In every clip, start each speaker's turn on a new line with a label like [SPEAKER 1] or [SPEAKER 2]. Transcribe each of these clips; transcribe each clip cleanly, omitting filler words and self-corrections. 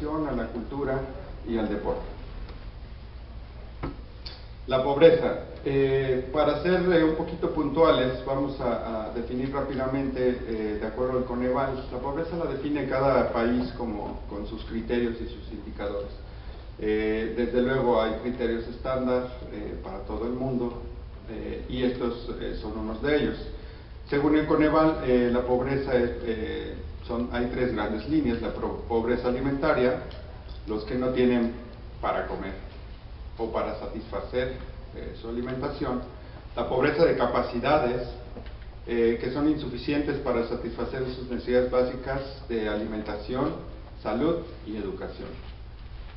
[SPEAKER 1] educación, a la cultura y al deporte. La pobreza. Para ser un poquito puntuales, vamos a definir rápidamente, de acuerdo al Coneval. La pobreza la define cada país con sus criterios y sus indicadores. Desde luego hay criterios estándar para todo el mundo, y estos son unos de ellos. Según el Coneval, la pobreza hay tres grandes líneas: la pobreza alimentaria, los que no tienen para comer o para satisfacer su alimentación; la pobreza de capacidades, que son insuficientes para satisfacer sus necesidades básicas de alimentación, salud y educación.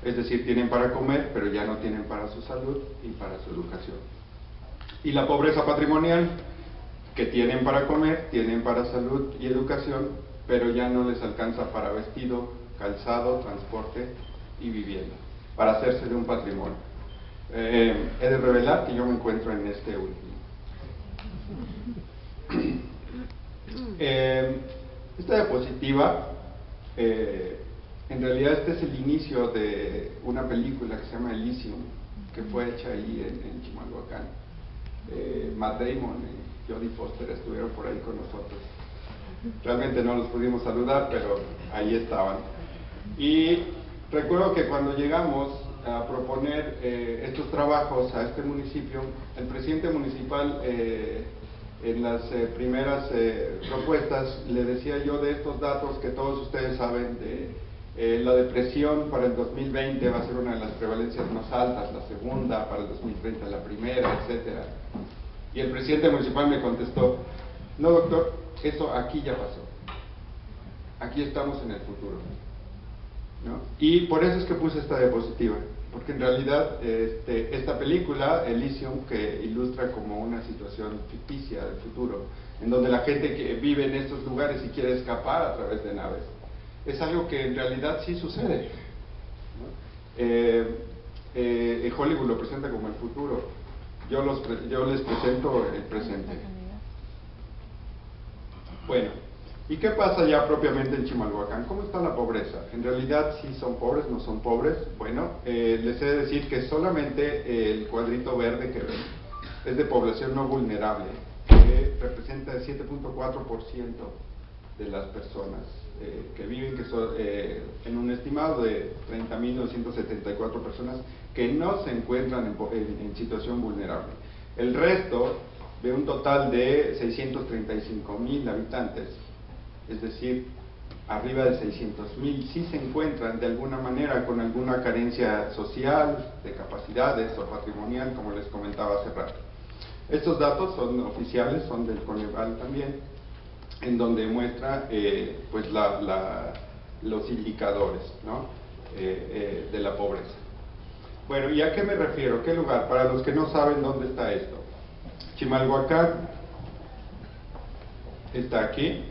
[SPEAKER 1] Es decir, tienen para comer, pero ya no tienen para su salud y para su educación. Y la pobreza patrimonial, que tienen para comer, tienen para salud y educación, pero ya no les alcanza para vestido, calzado, transporte y vivienda, para hacerse de un patrimonio. He de revelar que yo me encuentro en este último. Esta diapositiva, en realidad este es el inicio de una película que se llama Elysium, que fue hecha ahí en Chimalhuacán. Matt Damon y Jodie Foster estuvieron por ahí con nosotros. Realmente no los pudimos saludar, pero ahí estaban. Y recuerdo que cuando llegamos a proponer estos trabajos a este municipio, el presidente municipal, en las primeras propuestas, le decía yo de estos datos que todos ustedes saben, de la depresión para el 2020 va a ser una de las prevalencias más altas, la segunda, para el 2030 la primera, etcétera. Y el presidente municipal me contestó: no, doctor, eso aquí ya pasó, aquí estamos en el futuro, ¿no? Y por eso es que puse esta diapositiva, porque en realidad esta película, Elysium, que ilustra como una situación ficticia del futuro, en donde la gente que vive en estos lugares y quiere escapar a través de naves, es algo que en realidad sí sucede, ¿no? Hollywood lo presenta como el futuro, yo les presento el presente. Bueno, ¿y qué pasa ya propiamente en Chimalhuacán? ¿Cómo está la pobreza? En realidad, ¿sí son pobres, no son pobres? Bueno, les he de decir que solamente el cuadrito verde que ven es de población no vulnerable, que representa el 7.4% de las personas que viven, que son en un estimado de 30.974 personas que no se encuentran en situación vulnerable. El resto, de un total de 635.000 habitantes, es decir, arriba de 600.000, sí se encuentran de alguna manera con alguna carencia social, de capacidades o patrimonial, como les comentaba hace rato. Estos datos son oficiales, son del Coneval también, en donde muestra pues los indicadores, ¿no? De la pobreza. Bueno, ¿y a qué me refiero? ¿Qué lugar? Para los que no saben dónde está esto. Chimalhuacán está aquí,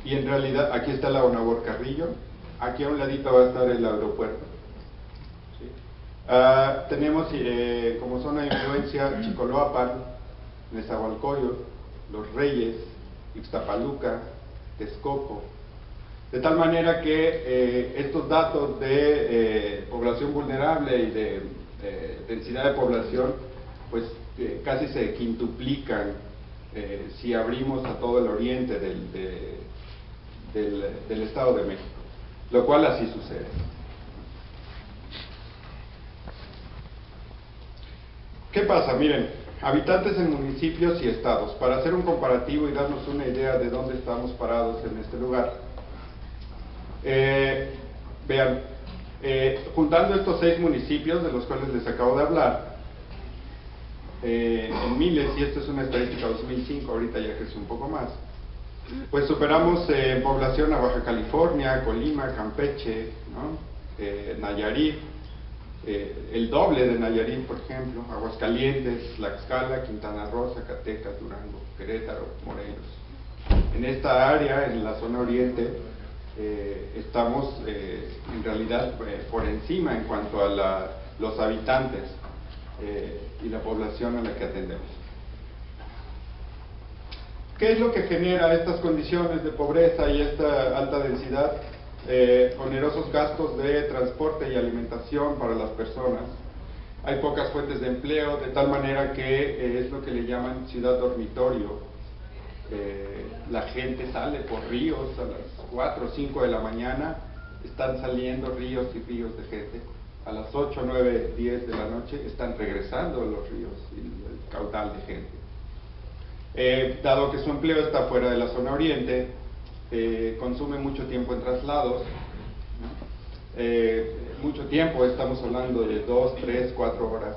[SPEAKER 1] y en realidad aquí está la Onabor Carrillo, aquí a un ladito va a estar el aeropuerto, ¿sí? Tenemos como zona de influencia Chicoloapan, Nezahualcóyotl, Los Reyes, Ixtapaluca, Texcoco, de tal manera que estos datos de población vulnerable y de densidad de población, pues casi se quintuplican si abrimos a todo el oriente del Estado de México, lo cual así sucede. ¿Qué pasa? Miren, habitantes en municipios y estados, para hacer un comparativo y darnos una idea de dónde estamos parados en este lugar. Vean, juntando estos 6 municipios de los cuales les acabo de hablar, en miles, y esto es una estadística 2005, ahorita ya creció un poco más, pues superamos en población a Baja California, Colima, Campeche, ¿no? Nayarit, el doble de Nayarit, por ejemplo, Aguascalientes, Tlaxcala, Quintana Roo, Zacatecas, Durango, Querétaro, Morelos. En esta área, en la zona oriente, estamos en realidad por encima en cuanto a los habitantes y la población a la que atendemos. ¿Qué es lo que genera estas condiciones de pobreza y esta alta densidad? onerosos gastos de transporte y alimentación para las personas. Hay pocas fuentes de empleo, de tal manera que es lo que le llaman ciudad dormitorio. La gente sale por ríos a las 4 o 5 de la mañana, están saliendo ríos y ríos de gente. A las 8, 9, 10 de la noche están regresando los ríos y el caudal de gente. Dado que su empleo está fuera de la zona oriente, consume mucho tiempo en traslados, ¿no? Mucho tiempo, estamos hablando de 2, 3, 4 horas,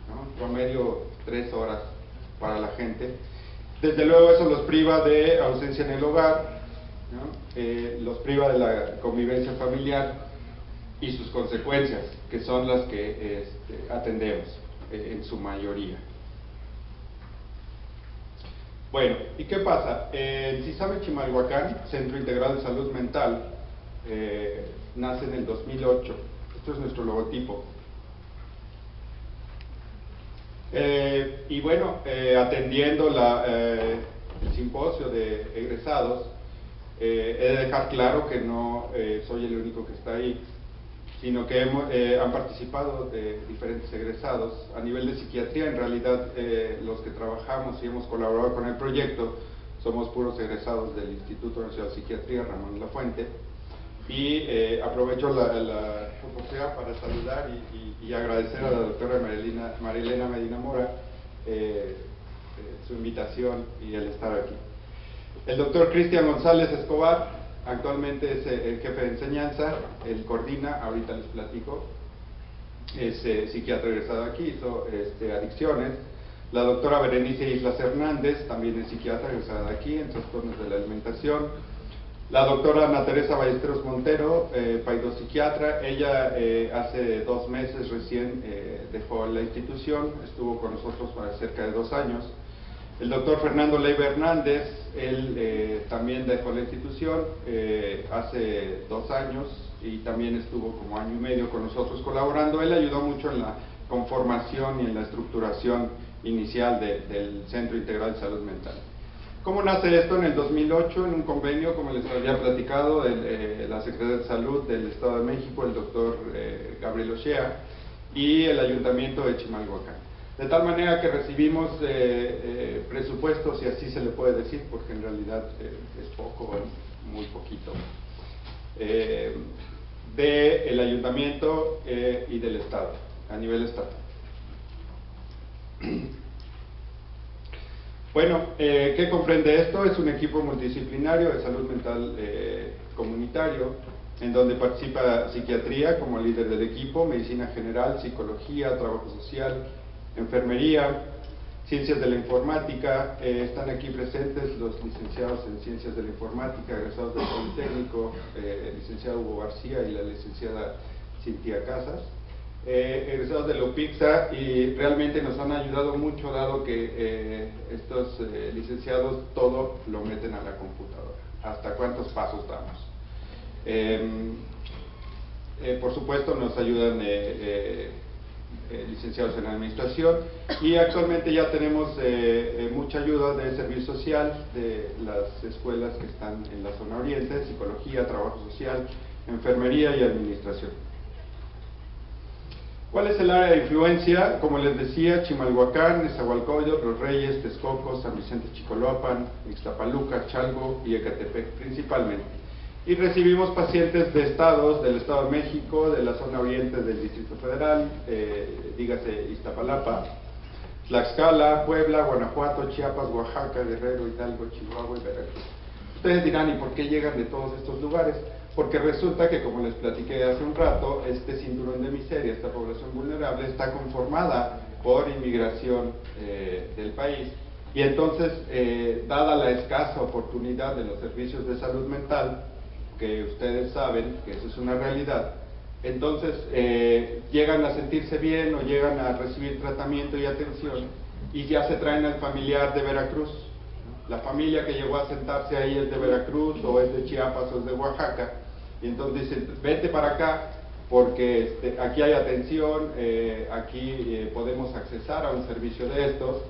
[SPEAKER 1] ¿no? Promedio 3 horas para la gente. Desde luego eso los priva de ausencia en el hogar, ¿no? Los priva de la convivencia familiar y sus consecuencias, que son las que atendemos en su mayoría. Bueno, ¿y qué pasa? El CISAME Chimalhuacán, Centro Integral de Salud Mental, nace en el 2008. Esto es nuestro logotipo. Y bueno, atendiendo el simposio de egresados, he de dejar claro que no soy el único que está ahí, sino que han participado diferentes egresados. A nivel de psiquiatría, en realidad, los que trabajamos y hemos colaborado con el proyecto somos puros egresados del Instituto Nacional de Psiquiatría Ramón Lafuente. Y aprovecho la oportunidad para saludar y agradecer a la doctora Marilena Medina Mora su invitación y el estar aquí. El doctor Cristian González Escobar, actualmente es el jefe de enseñanza, él coordina, ahorita les platico, es psiquiatra egresado aquí, hizo adicciones. La doctora Berenice Islas Hernández, también es psiquiatra egresada aquí, en trastornos de la alimentación. La doctora Ana Teresa Ballesteros Montero, paidopsiquiatra, ella hace 2 meses recién dejó la institución, estuvo con nosotros para cerca de 2 años. El doctor Fernando Leiva Hernández, él también dejó la institución hace 2 años y también estuvo como 1 año y medio con nosotros colaborando. Él ayudó mucho en la conformación y en la estructuración inicial del Centro Integral de Salud Mental. ¿Cómo nace esto? En el 2008, en un convenio, como les había platicado, la Secretaría de Salud del Estado de México, el doctor Gabriel Ochea, y el Ayuntamiento de Chimalhuacán. De tal manera que recibimos presupuestos, si así se le puede decir, porque en realidad es poco, muy poquito, del Ayuntamiento y del Estado, a nivel estatal. Bueno, ¿qué comprende esto? Es un equipo multidisciplinario de salud mental comunitario, en donde participa psiquiatría como líder del equipo, medicina general, psicología, trabajo social, enfermería, ciencias de la informática. Están aquí presentes los licenciados en ciencias de la informática, egresados del Politécnico, el licenciado Hugo García y la licenciada Cintia Casas. Egresados de la UPIXA, y realmente nos han ayudado mucho, dado que estos licenciados todo lo meten a la computadora. ¿Hasta cuántos pasos damos? Por supuesto nos ayudan licenciados en administración, y actualmente ya tenemos mucha ayuda de servicio social de las escuelas que están en la zona oriente, psicología, trabajo social, enfermería y administración. ¿Cuál es el área de influencia? Como les decía, Chimalhuacán, Nezahualcóyotl, Los Reyes, Texcoco, San Vicente Chicoloapan, Ixtapaluca, Chalco y Ecatepec principalmente. Y recibimos pacientes de estados, del Estado de México, de la zona oriente del Distrito Federal, dígase Iztapalapa, Tlaxcala, Puebla, Guanajuato, Chiapas, Oaxaca, Guerrero, Hidalgo, Chihuahua y Veracruz. Ustedes dirán, ¿y por qué llegan de todos estos lugares? Porque resulta que, como les platiqué hace un rato, este cinturón de miseria, esta población vulnerable, está conformada por inmigración del país. Y entonces, dada la escasa oportunidad de los servicios de salud mental, que ustedes saben que eso es una realidad, entonces llegan a sentirse bien o llegan a recibir tratamiento y atención, y ya se traen al familiar de Veracruz. La familia que llegó a sentarse ahí es de Veracruz, o es de Chiapas, o es de Oaxaca, y entonces dicen, vete para acá, porque aquí hay atención, aquí podemos accesar a un servicio de estos,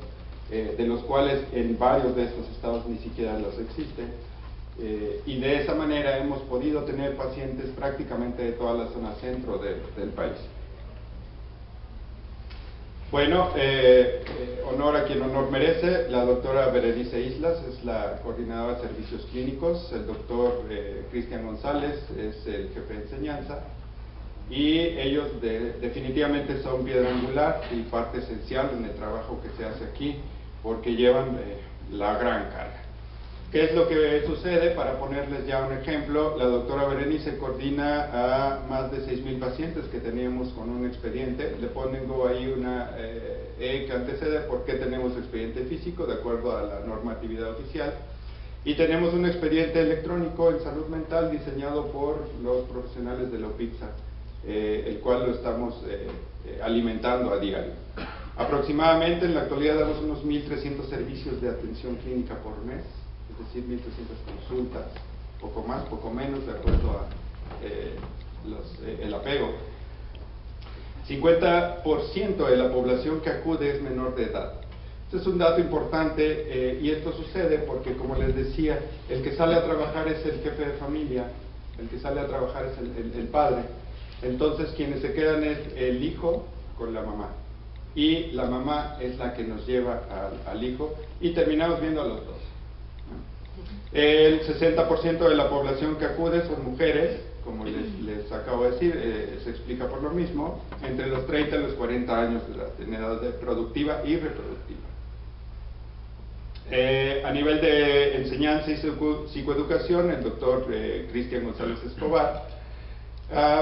[SPEAKER 1] de los cuales en varios de estos estados ni siquiera los existen. y de esa manera hemos podido tener pacientes prácticamente de toda la zona centro del país. Bueno, honor a quien honor merece. La doctora Berenice Islas es la coordinadora de servicios clínicos, el doctor Cristian González es el jefe de enseñanza, y ellos definitivamente son piedra angular y parte esencial en el trabajo que se hace aquí, porque llevan la gran carga. ¿Qué es lo que sucede? Para ponerles ya un ejemplo, la doctora Berenice coordina a más de 6,000 pacientes que teníamos con un expediente. Le pongo ahí una E que antecede por qué tenemos expediente físico, de acuerdo a la normatividad oficial. Y tenemos un expediente electrónico en salud mental diseñado por los profesionales de la OPICSA, el cual lo estamos alimentando a diario. Aproximadamente en la actualidad damos unos 1.300 servicios de atención clínica por mes, es decir, 1.300 consultas, poco más, poco menos, de acuerdo a el apego. 50% de la población que acude es menor de edad. Este es un dato importante y esto sucede porque, como les decía, el que sale a trabajar es el jefe de familia, el que sale a trabajar es el padre. Entonces, quienes se quedan es el hijo con la mamá. Y la mamá es la que nos lleva al hijo y terminamos viendo a los dos. El 60% de la población que acude son mujeres, como les acabo de decir, se explica por lo mismo, entre los 30 y los 40 años de edad, en edad productiva y reproductiva. A nivel de enseñanza y psicoeducación, el doctor Cristian González Escobar,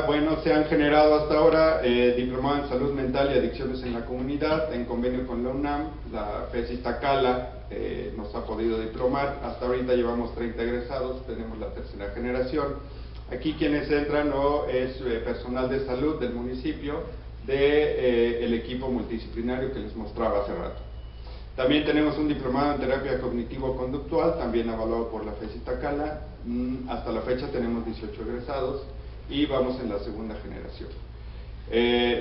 [SPEAKER 1] bueno, se han generado hasta ahora diplomado en salud mental y adicciones en la comunidad, en convenio con la UNAM, la FES Iztacala nos ha podido diplomar, hasta ahorita llevamos 30 egresados, tenemos la tercera generación. Aquí quienes entran es personal de salud del municipio, el equipo multidisciplinario que les mostraba hace rato. También tenemos un diplomado en terapia cognitivo-conductual, también avalado por la FES Iztacala, hasta la fecha tenemos 18 egresados, y vamos en la segunda generación.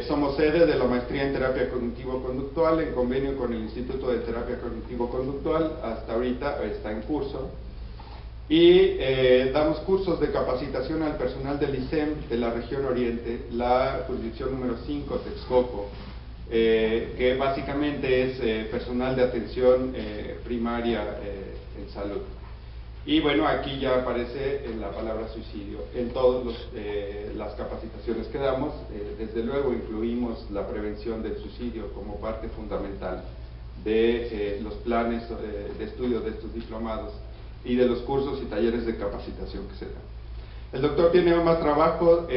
[SPEAKER 1] Somos sede de la maestría en terapia cognitivo-conductual en convenio con el Instituto de Terapia Cognitivo-Conductual, hasta ahorita está en curso, y damos cursos de capacitación al personal del ISEM de la región oriente, la jurisdicción número 5, Texcoco, que básicamente es personal de atención primaria en salud. Y bueno, aquí ya aparece la palabra suicidio en todas las capacitaciones que damos. Desde luego incluimos la prevención del suicidio como parte fundamental de los planes de estudio de estos diplomados y de los cursos y talleres de capacitación que se dan. El doctor tiene más trabajo,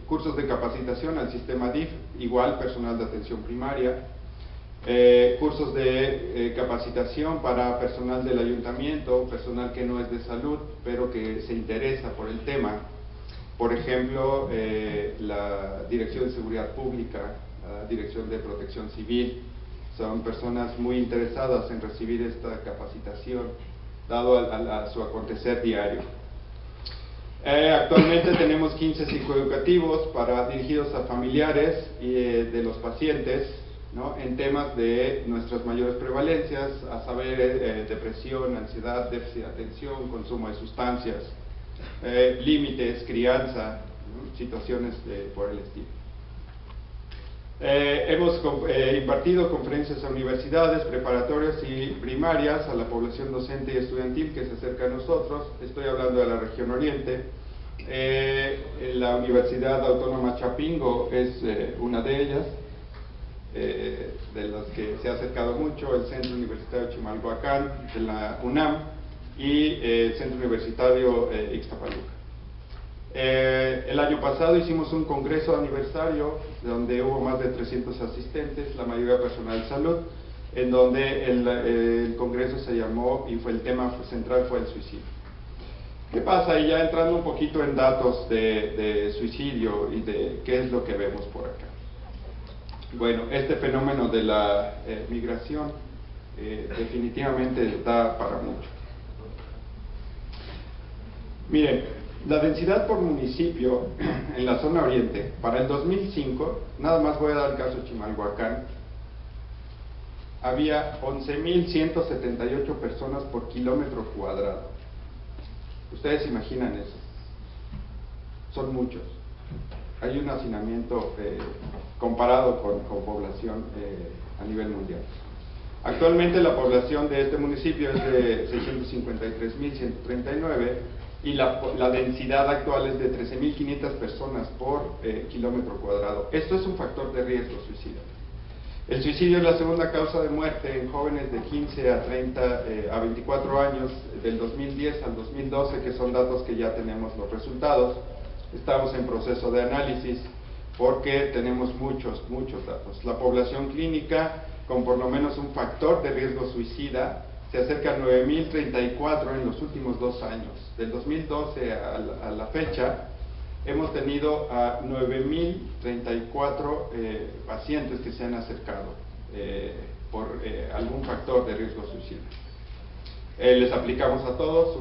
[SPEAKER 1] cursos de capacitación al sistema DIF, igual personal de atención primaria, cursos de capacitación para personal del ayuntamiento, personal que no es de salud, pero que se interesa por el tema. Por ejemplo, la Dirección de Seguridad Pública, la Dirección de Protección Civil, son personas muy interesadas en recibir esta capacitación, dado a su acontecer diario. Actualmente tenemos 15 psicoeducativos dirigidos a familiares de los pacientes, ¿no?, en temas de nuestras mayores prevalencias, a saber, depresión, ansiedad, déficit de atención, consumo de sustancias, límites, crianza, ¿no?, situaciones por el estilo. Hemos impartido conferencias a universidades, preparatorias y primarias, a la población docente y estudiantil que se acerca a nosotros. Estoy hablando de la región oriente. La Universidad Autónoma Chapingo es una de ellas, de las que se ha acercado mucho, el Centro Universitario Chimalhuacán de la UNAM y el Centro Universitario Ixtapaluca. El año pasado hicimos un congreso aniversario donde hubo más de 300 asistentes, la mayoría personal de salud, en donde el congreso se llamó y el tema central fue el suicidio. ¿Qué pasa? Y ya entrando un poquito en datos de suicidio y de qué es lo que vemos por acá. Bueno, este fenómeno de la migración definitivamente da para mucho. Miren, la densidad por municipio en la zona oriente, para el 2005, nada más voy a dar el caso de Chimalhuacán, había 11.178 personas por kilómetro cuadrado. Ustedes imaginan eso. Son muchos. Hay un hacinamiento comparado con población a nivel mundial. Actualmente la población de este municipio es de 653.139 y la densidad actual es de 13.500 personas por kilómetro cuadrado. Esto es un factor de riesgo suicida. El suicidio es la segunda causa de muerte en jóvenes de 15 a 30 a 24 años del 2010 al 2012, que son datos que ya tenemos los resultados. Estamos en proceso de análisis porque tenemos muchos datos. La población clínica con por lo menos un factor de riesgo suicida se acerca a 9.034 en los últimos 2 años. Del 2012 a la fecha hemos tenido a 9.034 pacientes que se han acercado por algún factor de riesgo suicida. Les aplicamos a todos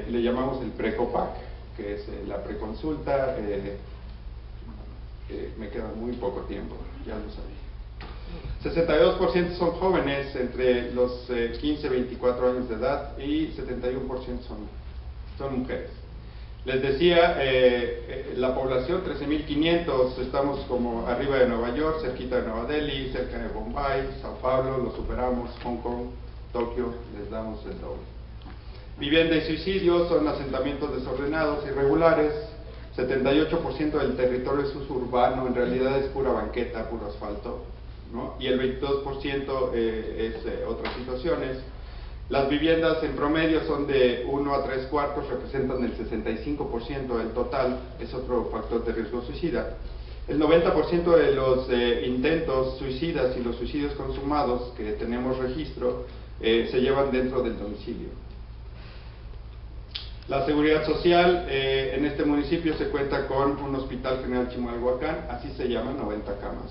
[SPEAKER 1] le llamamos el PRECOPAC, que es la preconsulta. Me queda muy poco tiempo, ya lo sabía. 62% son jóvenes entre los 15 y 24 años de edad y 71% son mujeres. Les decía, la población, 13.500, estamos como arriba de Nueva York, cerquita de Nueva Delhi, cerca de Bombay, Sao Paulo, lo superamos, Hong Kong, Tokio, les damos el doble. Vivienda y suicidio son asentamientos desordenados, irregulares. 78% del territorio es uso urbano, en realidad es pura banqueta, puro asfalto, ¿no? Y el 22% es otras situaciones. Las viviendas en promedio son de 1 a 3 cuartos, representan el 65% del total, es otro factor de riesgo suicida. El 90% de los intentos suicidas y los suicidios consumados que tenemos registro se llevan dentro del domicilio. La seguridad social, en este municipio se cuenta con un Hospital General Chimalhuacán, así se llama, 90 camas.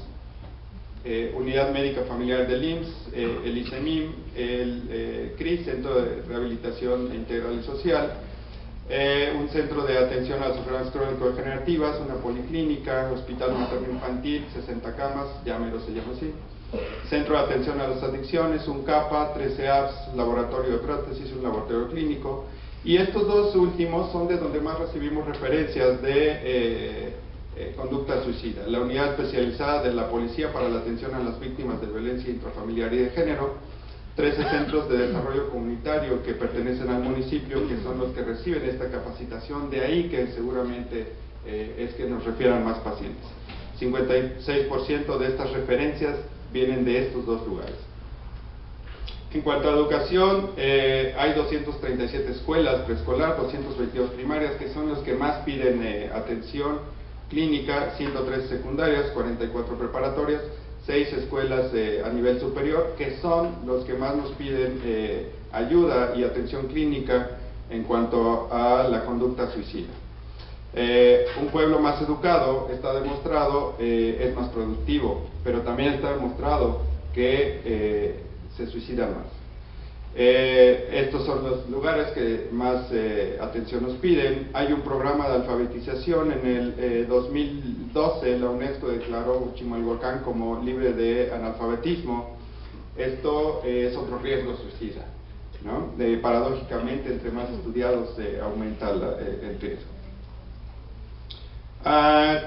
[SPEAKER 1] Unidad Médica Familiar del IMSS, el ICEMIM, el CRIS, Centro de Rehabilitación Integral y Social, un centro de atención a las enfermedades crónico-degenerativas, una policlínica, hospital materno infantil, 60 camas, ya mero se llama así, centro de atención a las adicciones, un CAPA, 13 apps, laboratorio de prótesis, un laboratorio clínico. Y estos dos últimos son de donde más recibimos referencias de conducta suicida. La unidad especializada de la policía para la atención a las víctimas de violencia intrafamiliar y de género, 13 centros de desarrollo comunitario que pertenecen al municipio, que son los que reciben esta capacitación, de ahí que seguramente es que nos refieran más pacientes. 56% de estas referencias vienen de estos dos lugares. En cuanto a educación, hay 237 escuelas preescolar, 222 primarias, que son los que más piden atención clínica, 103 secundarias, 44 preparatorias, 6 escuelas a nivel superior, que son los que más nos piden ayuda y atención clínica en cuanto a la conducta suicida. Un pueblo más educado, está demostrado, es más productivo, pero también está demostrado que se suicidan más. Estos son los lugares que más atención nos piden. Hay un programa de alfabetización. En el 2012 la UNESCO declaró Chimalhuacán como libre de analfabetismo. Esto es otro riesgo suicida, ¿no? Paradójicamente, entre más estudiados aumenta el riesgo.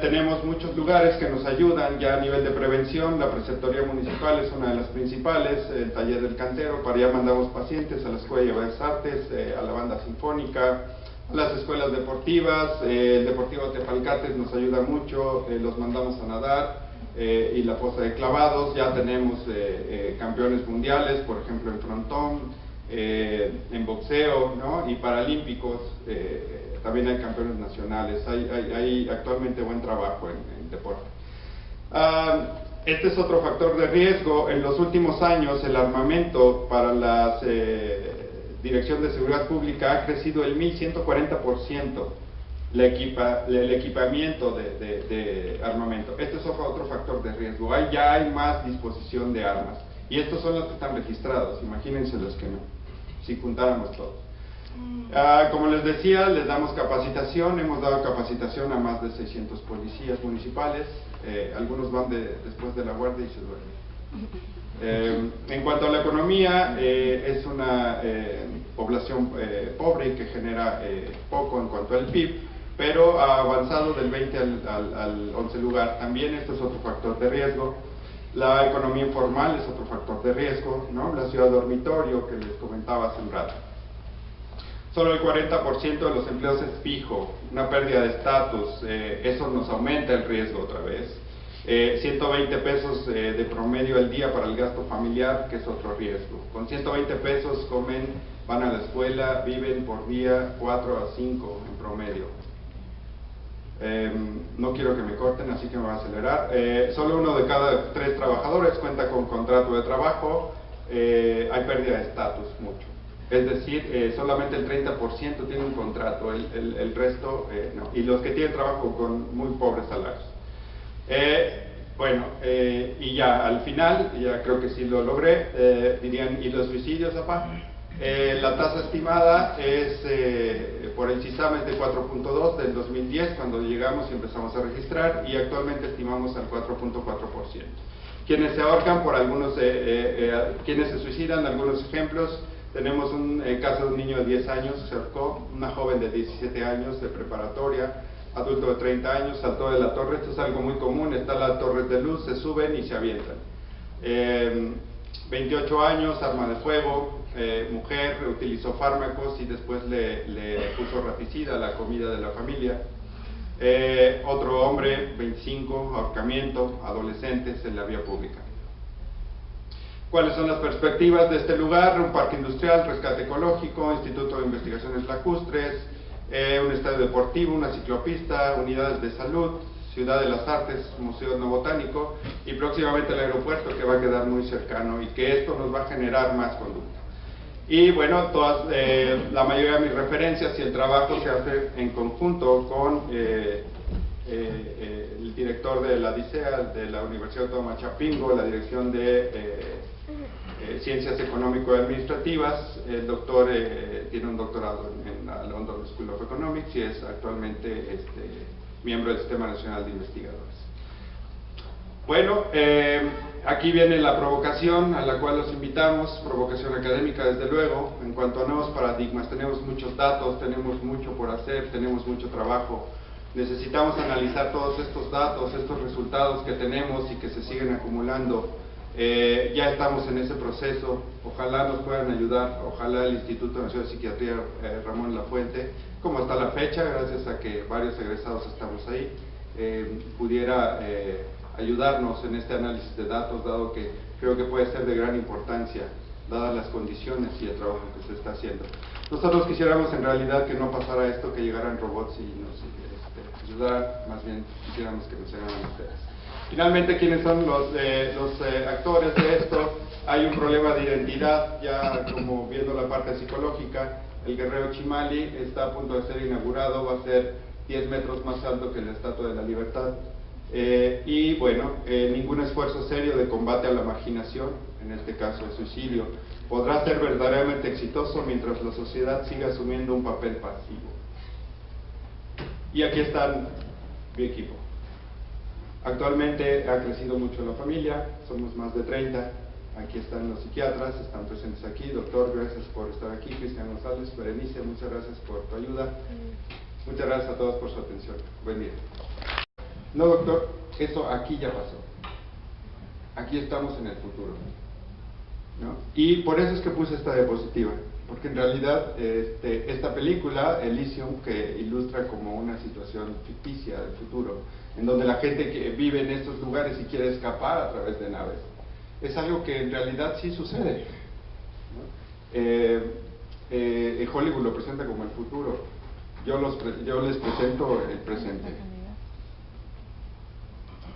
[SPEAKER 1] Tenemos muchos lugares que nos ayudan ya a nivel de prevención. La preceptoría municipal es una de las principales, el taller del cantero, para allá mandamos pacientes a la Escuela de Bellas Artes, a la banda sinfónica, a las escuelas deportivas. El Deportivo Tepalcates nos ayuda mucho, los mandamos a nadar, y la fosa de clavados. Ya tenemos campeones mundiales, por ejemplo en frontón, en boxeo, ¿no? Y paralímpicos. También hay campeones nacionales. Hay actualmente buen trabajo en deporte. Este es otro factor de riesgo. En los últimos años el armamento para la Dirección de Seguridad Pública ha crecido el 1140%, el equipamiento de armamento. Este es otro factor de riesgo. Ya hay más disposición de armas, y estos son los que están registrados. Imagínense los que no, si juntáramos todos. Como les decía, les damos capacitación. Hemos dado capacitación a más de 600 policías municipales. Algunos van después de la guardia y se duermen. En cuanto a la economía, es una población pobre que genera poco en cuanto al PIB, pero ha avanzado del 20 al 11 lugar. También esto es otro factor de riesgo. La economía informal es otro factor de riesgo, ¿no? La ciudad dormitorio que les comentaba hace un rato. Solo el 40% de los empleos es fijo, una pérdida de estatus, eso nos aumenta el riesgo otra vez. 120 pesos de promedio al día para el gasto familiar, que es otro riesgo. Con 120 pesos comen, van a la escuela, viven por día 4 a 5 en promedio. No quiero que me corten, así que me voy a acelerar. Solo uno de cada 3 trabajadores cuenta con contrato de trabajo, hay pérdida de estatus mucho. Es decir, solamente el 30% tiene un contrato, el resto no. Y los que tienen trabajo con muy pobres salarios. Y ya al final, ya creo que sí lo logré, dirían, ¿y los suicidios, papá? La tasa estimada es, por el CISAM es de 4.2 del 2010, cuando llegamos y empezamos a registrar, y actualmente estimamos al 4.4%. Quienes se ahorcan por algunos, quienes se suicidan, algunos ejemplos, tenemos un caso de un niño de 10 años, se ahorcó, una joven de 17 años de preparatoria, adulto de 30 años, saltó de la torre. Esto es algo muy común, están las torres de luz, se suben y se avientan. 28 años, arma de fuego, mujer, utilizó fármacos y después le puso raticida a la comida de la familia. Otro hombre, 25, ahorcamiento, adolescentes en la vía pública. ¿Cuáles son las perspectivas de este lugar? Un parque industrial, rescate ecológico, Instituto de Investigaciones Lacustres, un estadio deportivo, una ciclopista, unidades de salud, Ciudad de las Artes, Museo Etnobotánico y próximamente el aeropuerto, que va a quedar muy cercano y que esto nos va a generar más conducta. Y bueno, la mayoría de mis referencias y el trabajo se hace en conjunto con el director de la DICEA, de la Universidad Autónoma de Chapingo, la Dirección de Ciencias Económico-Administrativas. El doctor tiene un doctorado en la London School of Economics y es actualmente miembro del Sistema Nacional de Investigadores. Bueno, aquí viene la provocación a la cual los invitamos, provocación académica desde luego. En cuanto a nuevos paradigmas, tenemos muchos datos, tenemos mucho por hacer, tenemos mucho trabajo. Necesitamos analizar todos estos datos, estos resultados que tenemos y que se siguen acumulando. Ya estamos en ese proceso, ojalá nos puedan ayudar, ojalá el Instituto Nacional de Psiquiatría Ramón Lafuente, como hasta la fecha, gracias a que varios egresados estamos ahí, pudiera ayudarnos en este análisis de datos, dado que creo que puede ser de gran importancia, dadas las condiciones y el trabajo que se está haciendo. Nosotros quisiéramos en realidad que no pasara esto, que llegaran robots y nos ayudaran, más bien quisiéramos que nos ayudaran ustedes. Finalmente, ¿quiénes son los actores de esto? Hay un problema de identidad, ya como viendo la parte psicológica. El Guerrero Chimali está a punto de ser inaugurado, va a ser 10 metros más alto que la Estatua de la Libertad. Y bueno, ningún esfuerzo serio de combate a la marginación, en este caso el suicidio, podrá ser verdaderamente exitoso mientras la sociedad siga asumiendo un papel pasivo. Y aquí están mi equipo. Actualmente ha crecido mucho la familia, somos más de 30. Aquí están los psiquiatras, están presentes aquí. Doctor, gracias por estar aquí. Cristian González, Berenice, muchas gracias por tu ayuda. Muchas gracias a todos por su atención. Buen día. No, doctor, eso aquí ya pasó. Aquí estamos en el futuro, ¿no? Y por eso es que puse esta diapositiva, porque en realidad esta película, Elysium, que ilustra como una situación ficticia del futuro, en donde la gente que vive en estos lugares y quiere escapar a través de naves, es algo que en realidad sí sucede, ¿no? Hollywood lo presenta como el futuro, yo les presento el presente.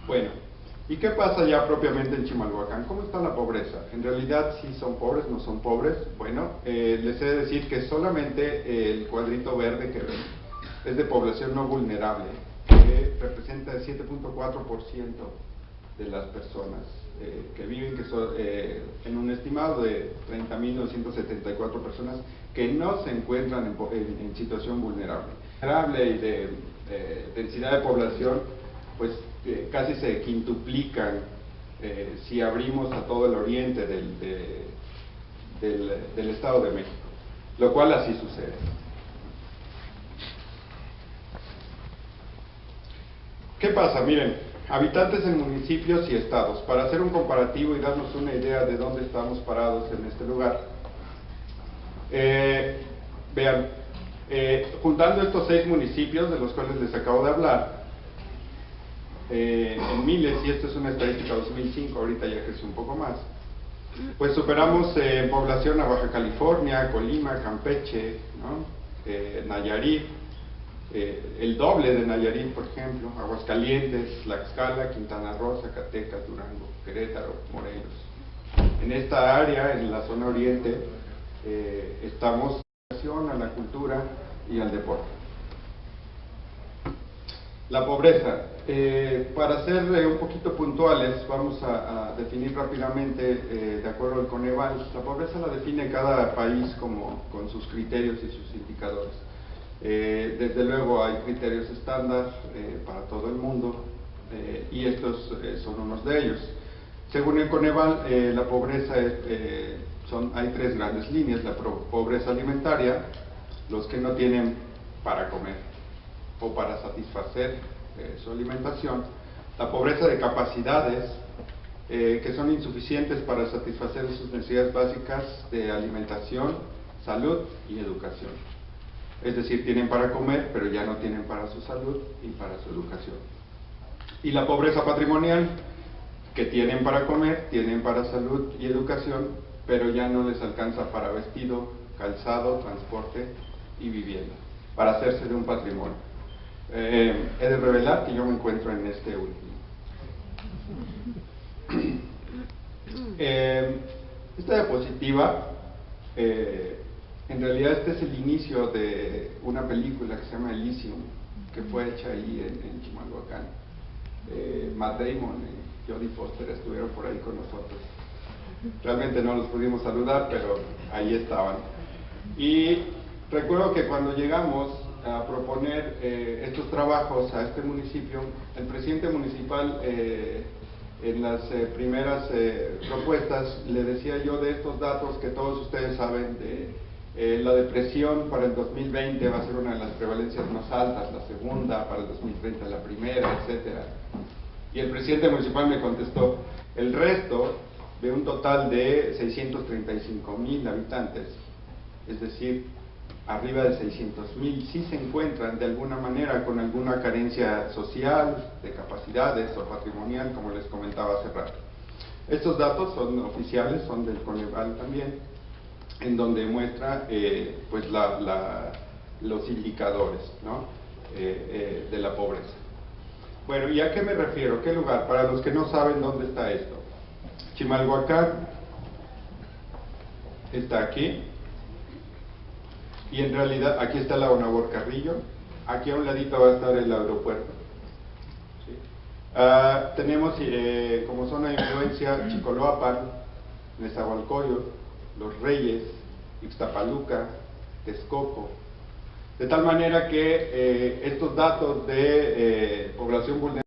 [SPEAKER 1] Bueno, ¿y qué pasa ya propiamente en Chimalhuacán? ¿Cómo está la pobreza? En realidad, ¿sí son pobres, no son pobres? Bueno, les he de decir que solamente el cuadrito verde que ven es de población no vulnerable, que representa el 7.4% de las personas que viven, que son en un estimado de 30.974 personas que no se encuentran en situación vulnerable. Y de densidad de población, pues casi se quintuplican si abrimos a todo el oriente del Estado de México, lo cual así sucede. ¿Qué pasa? Miren, habitantes en municipios y estados, para hacer un comparativo y darnos una idea de dónde estamos parados en este lugar. Vean, juntando estos 6 municipios de los cuales les acabo de hablar, en miles, y esto es una estadística 2005, ahorita ya creció un poco más, pues superamos en población a Baja California, Colima, Campeche, ¿no? Nayarit, el doble de Nayarit, por ejemplo, Aguascalientes, Tlaxcala, Quintana Roo, Zacatecas, Durango, Querétaro, Morelos. En esta área, en la zona oriente, estamos en relación a la cultura y al deporte. La pobreza. Para ser un poquito puntuales, vamos a definir rápidamente, de acuerdo al Coneval, la pobreza la define cada país con sus criterios y sus indicadores. Desde luego hay criterios estándar para todo el mundo, y estos son unos de ellos. Según el Coneval, la pobreza hay 3 grandes líneas: la pobreza alimentaria, los que no tienen para comer o para satisfacer su alimentación; la pobreza de capacidades, que son insuficientes para satisfacer sus necesidades básicas de alimentación, salud y educación. Es decir, tienen para comer, pero ya no tienen para su salud y para su educación. Y la pobreza patrimonial, que tienen para comer, tienen para salud y educación, pero ya no les alcanza para vestido, calzado, transporte y vivienda, para hacerse de un patrimonio. He de revelar que yo me encuentro en este último. Esta diapositiva, en realidad este es el inicio de una película que se llama Elysium, que fue hecha ahí en Chimalhuacán. Matt Damon y Jodie Foster estuvieron por ahí con nosotros. Realmente no los pudimos saludar, pero ahí estaban. Y recuerdo que cuando llegamos a proponer estos trabajos a este municipio, el presidente municipal, en las primeras propuestas, le decía yo de estos datos que todos ustedes saben, de la depresión para el 2020 va a ser una de las prevalencias más altas, la segunda, para el 2030 la primera, etcétera. Y el presidente municipal me contestó: el resto, de un total de 635,000 habitantes, es decir, arriba de 600,000, sí se encuentran de alguna manera con alguna carencia social, de capacidades o patrimonial, como les comentaba hace rato. Estos datos son oficiales, son del Coneval también, en donde muestra pues los indicadores, ¿no? De la pobreza. Bueno, ¿y a qué me refiero? ¿Qué lugar? Para los que no saben dónde está esto. Chimalhuacán está aquí, y en realidad aquí está la Nabor Carrillo, aquí a un ladito va a estar el aeropuerto. ¿Sí? Tenemos como zona de influencia Chicoloapan, Nezahualcóyotl, Los Reyes, Ixtapaluca, Texcoco, de tal manera que estos datos de población vulnerable